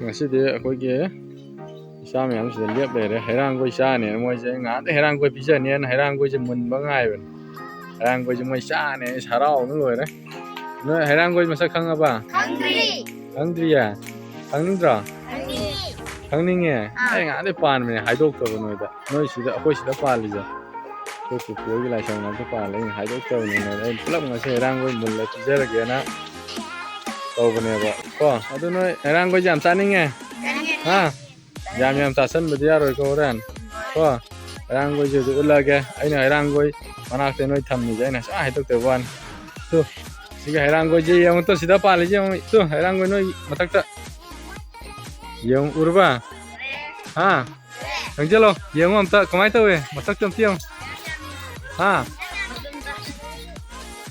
ngasidi akhoi isa mayam sida lep lere hairang goi cha ne moi je nga de hairang goi pija ne hairang goi je mun ba ngai ben hairang goi je moi cha ne sarau nu loire no hairang goi masak khanga ba khangdri ya khangdra khangninge ai nga de pan me haidok to no da noi sida akhoi sida pa li ja ko ku ko gi lai sang na to pa le haidok to ne ai pulap nga se hairang goi mun la pija la ge na to bane ba ko adu noi hairang goi jam chaninge ha jam tasan bedia roi ko ran ko rangoi je ulage aina rangoi manak te noi thamni je na sa haidok te wan tu siga rangoi je yang to sida pali je tu rangoi noi matak ta yang urba ha angjelo yang am ta kamai ta we matak tam tiang ha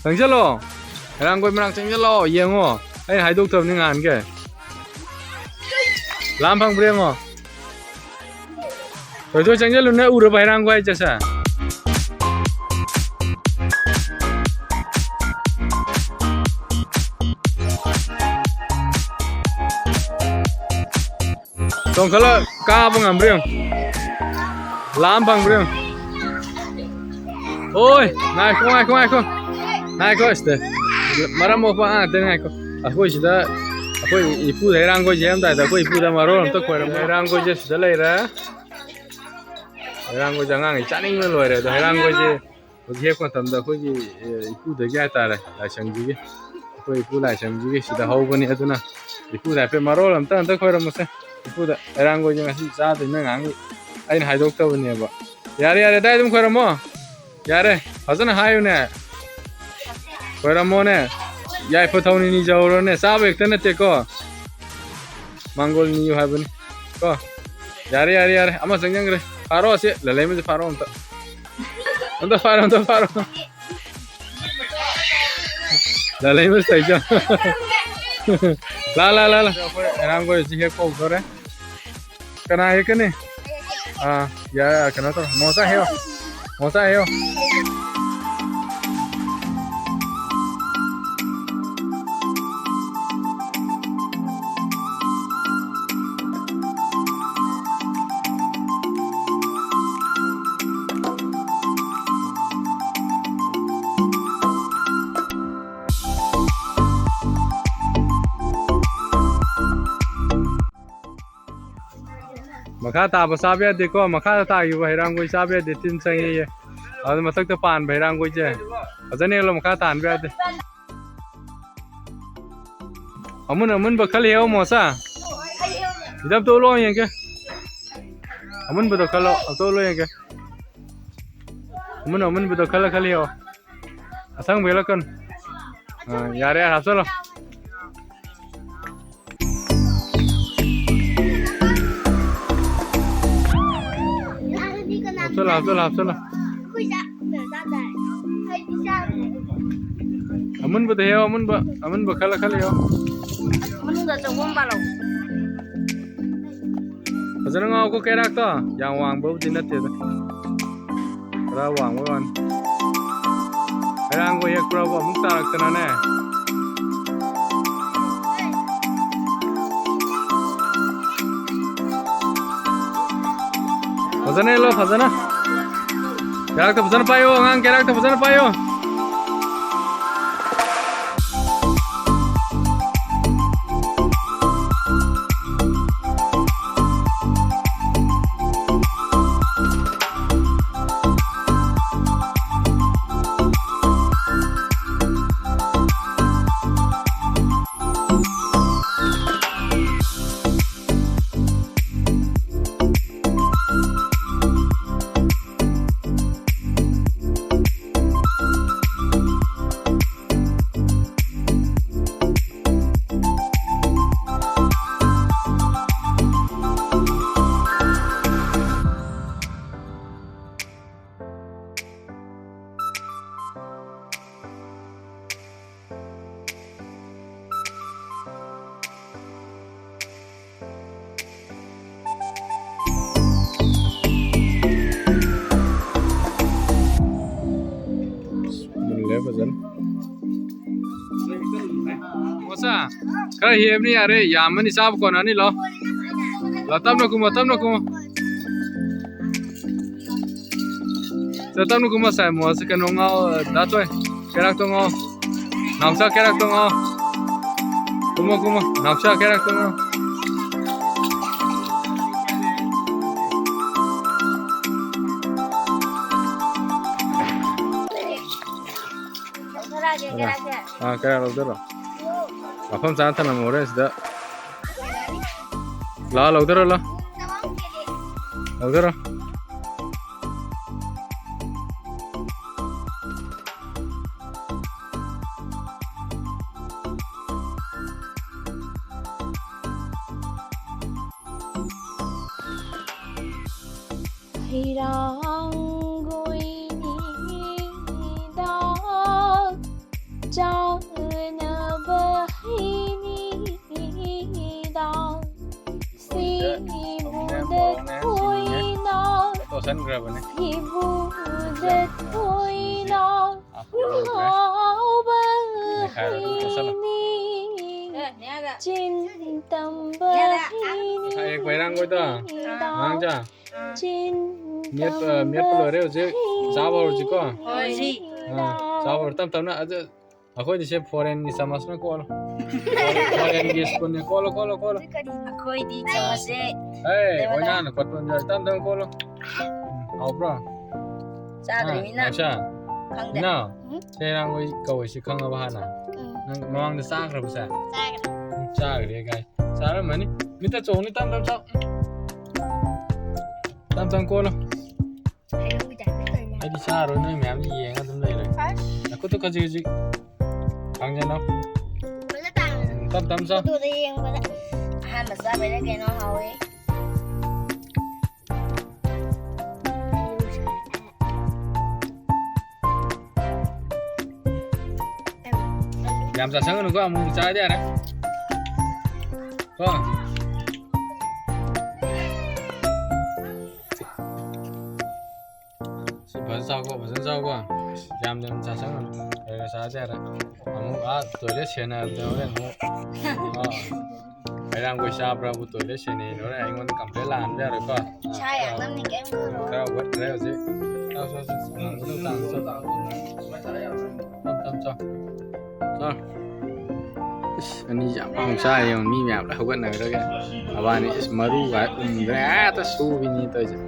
angjelo rangoi manak angjelo yang o ai haidok te ni ngan ke lam phang breng o rồi chẳng nhớ luôn nữa uru bài rang quay chưa sao còn kalau ca bang ambriang lam bang briang ôi này không este maram mau apa ada này aku sudah aku ibu dari rang quay jam dah aku ibu dah maror untuk quay rang quay je sudah lahir Rang jangan ngai chaning me loi re da rang go je je ko tam da ko ji ipu de ga ta re la chang ji ge ko ipu la chang ji ge sida ho bani aduna ipu da pe maro lam ta ko ram se ipu da rang go je ngasi sa de na ngang ai na hai dok ta bani ba yare dai dum ko ram mo yare hazana hayu ne ko ram mo ne yai pho thau ni jaw ro ne sa ba ek ne te ko mangol ni ha bani ko yare ama sangjang re Faro sih, lalai macam faro untuk faro. Lalai macam saja. La. Orang kau sih kau kore. Kena ya kene. Ya kena tu. Mosa heo. Makha ta ba sabya de ko makha ta yu hairang goi sabya de tin sang ye ad matak ta pan hairang goi je ajane lo makha tan bya de amun ba khal heo mosa idam to lo ye ke amun ba to khalo to lo ye ke amun ba to khal heo asang bela kon yare hapsalo Hapsala. Amun ba heo amun ba khala heo. Amun ga jawom balo. Azana ngau ko kerak to yang wang ba din nate da. Ra wang wan. Rang go yak pro ba muk tarak tana ne. Fazana lo fazana. Kerak ta fazana payo ngang kerak ta fazana payo. Kara hebni yare yamani sab konani lo. Lo tamno kuma. Tamno kuma sai mo se kanu ngao da toy. Kerak to ngao. Namsa kerak to ngao. Kuma. Namsa kerak to ngao. Kaya laudara. Apam sana thana more sida. La laudara. Tosan berapa nih? Kayak bayrang gue tuh, mangja. Miat pelore uji, sabar uji kok. Sabar tam na aja. Aku di sini foreign ni sama sana kol. Foreign guys punya kol. Aku di Jawa. Hey, wajah nak patun jadi tam kol. Au bro. Sadri mina. Asha. Nah, saya gue kau isi kang apa hana. Nang mawang de sang kerap sa. Sang dia guys. Sang mana? Minta cowok ni tam. Tam kol. Jadi saru nih, memang iya kan tam lagi. Aku tuh kaji. Kang jangan. Tam sa. Itu dia yang pada. Han masa bela kena hawe. Jam sasang kan gua mau bicara aja, kok. Bahasa sao gua. Jam sasang kan, kayak saja ada. Kamu toilet sena ada orang mau. Kadang gua siap berapa toilet sena, orang yang mau komplain lah, biar apa. Saya kan nih kayak Kalau buat saya sih, Ini jam saya yang ni map lah, bukan nak lagi. Abang ni semaru kan, berapa tu bini tu je.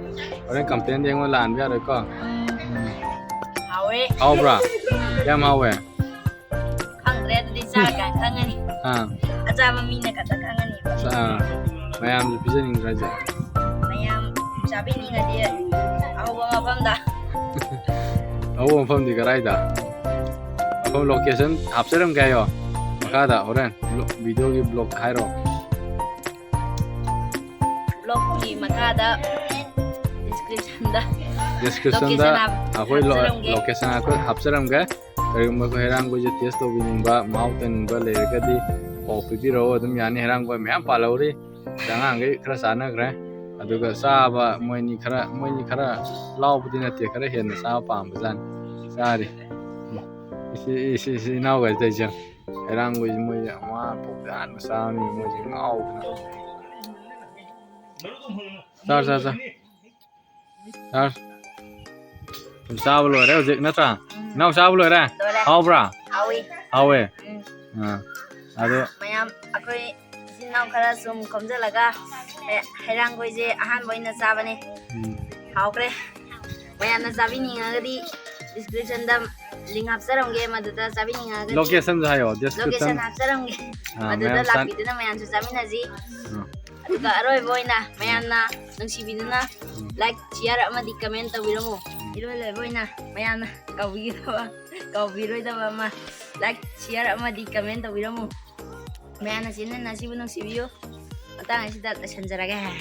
Orang komplain dia mau lan biar apa. hawe. How bra? Jam how ya? Kang red di sana kang ni. Aja mamina kata kang ni. Mayam bisa nih raja. Mayam sabi ni nga dia. Aku bawa pam dah. Aku pam di gerai dah. Aku location abseram kaya. Makada orang video ki blog hairo. Blog ki makada description dah. Aku location aku abseram kaya. Kalau mau herang gue jadi test obi nimba mountain nimba lereka di opi roh itu miani herang gue mian palauri. Jangan gue kerasana kere. Aduga saba mau ini kera lau putih nanti kera hendak saba pambesan. Sari. Isi nau gue jadi. Herang gue mau ya wah pokoknya besar nih mau jadi ngau. Sar. Sao belum ada ojek nata? Nau sao belum ada? How bra? Hawe. Aduh. Mayam aku sinau kara sum komja laga. Herang gue je ahan boy na saba ne. How kre? Mayam na sabi ni ngadi description dam link hapsaram ge maduda sabi ni ngadi. Location jayo description. Location hapsaram ge. Maduda lapi dina mayam su sabi na ji. Aduga aroy boy na mayam na nang sibi na like share ama di comment tawiro mo. Iroy boy na mayam na kawiro daw ma like share ama di comment tawiro mo. Mayam na sinan na sibu nang sibiyo. Matang sida ta sanjaraga.